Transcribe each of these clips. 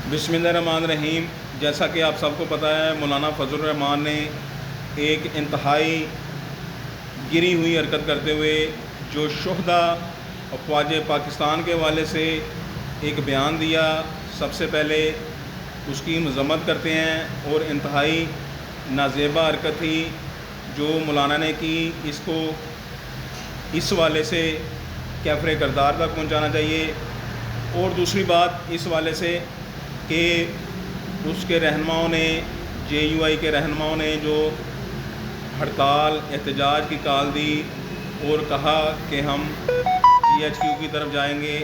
बिस्मिल्लाहिर्रहमानिर्रहीम। जैसा कि आप सबको पता है, मौलाना फजल रहमान ने एक इंतहाई गिरी हुई हरकत करते हुए जो शुहदा अफवाज पाकिस्तान के हवाले से एक बयान दिया, सबसे पहले उसकी मज़म्मत करते हैं और इंतहाई नाज़ेबा हरकत थी जो मौलाना ने की। इसको इस वाले से कैफ़रे किरदार तक पहुंचाना चाहिए। और दूसरी बात इस वाले से कि उसके रहनुमाओं ने, JUI के रहनुमाओं ने जो हड़ताल एहतजाज की कॉल दी और कहा कि हम GHQ की तरफ जाएंगे,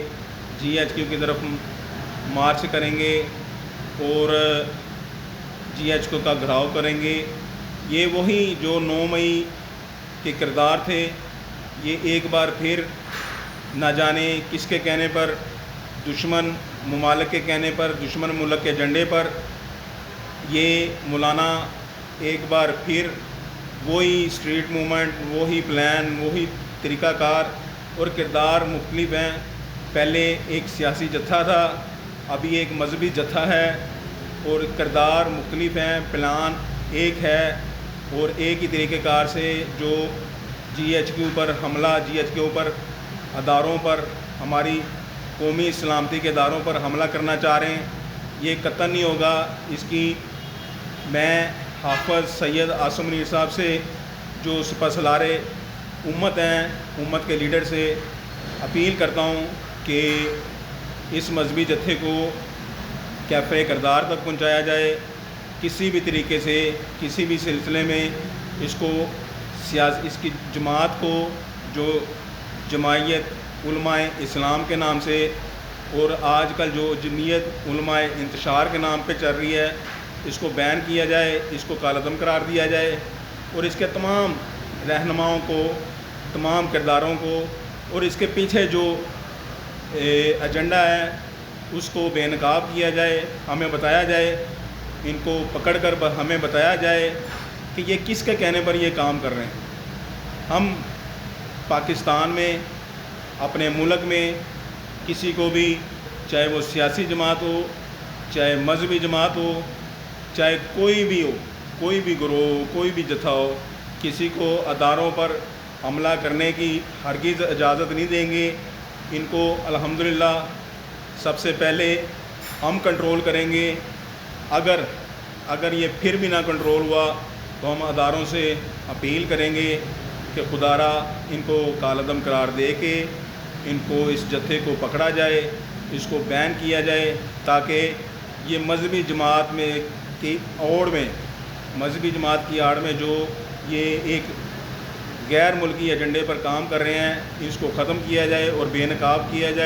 GHQ की तरफ मार्च करेंगे और GHQ का घिराव करेंगे, ये वही जो 9 मई के किरदार थे। ये एक बार फिर ना जाने किसके कहने पर, दुश्मन मुमालिक के कहने पर, दुश्मन मुल्क के झंडे पर, ये मौलाना एक बार फिर वही स्ट्रीट मूवमेंट, वही प्लान, वही तरीक़ाकार और किरदार मुख्तलिफ हैं। पहले एक सियासी जत्था था, अभी एक मजहबी जत्था है और किरदार मुख्तलिफ हैं, प्लान एक है और एक ही तरीक़ेकार से जो GHQ पर हमला, GHQ पर अदारों पर, हमारी कौमी सलामती के इदारों पर हमला करना चाह रहे हैं, ये कतई नहीं होगा। इसकी मैं हाफ़िज़ सैयद आसिम मुनीर साहब से जो सलारे उम्मत हैं, उम्मत के लीडर से अपील करता हूँ कि इस मजहबी जत्थे को कैफ़े किरदार तक पहुँचाया जाए। किसी भी तरीके से, किसी भी सिलसिले में इसकी जमात को, जो जमायत उलमाए इस्लाम के नाम से और आजकल जो जमीयत उलमाए इंतशार के नाम पे चल रही है, इसको बैन किया जाए, इसको कालादम करार दिया जाए और इसके तमाम रहनुमाओं को, तमाम किरदारों को और इसके पीछे जो एजेंडा है उसको बेनकाब किया जाए। हमें बताया जाए, इनको पकड़ कर हमें बताया जाए कि ये किसके कहने पर ये काम कर रहे हैं। हम पाकिस्तान में, अपने मुल्क में किसी को भी, चाहे वो सियासी जमात हो, चाहे मजहबी जमात हो, चाहे कोई भी हो, कोई भी गिरोह, कोई भी जत्था हो, किसी को अदारों पर हमला करने की हरगिज़ इजाज़त नहीं देंगे। इनको अल्हम्दुलिल्लाह सबसे पहले हम कंट्रोल करेंगे। अगर ये फिर भी ना कंट्रोल हुआ तो हम अदारों से अपील करेंगे कि खुदारा इनको कालादम करार दे के इनको, इस जत्थे को पकड़ा जाए, इसको बैन किया जाए, ताकि ये मजहबी जमात में की आड़ में, मजहबी जमात की आड़ में जो ये एक गैर मुल्की एजेंडे पर काम कर रहे हैं, इसको ख़त्म किया जाए और बेनकाब किया जाए।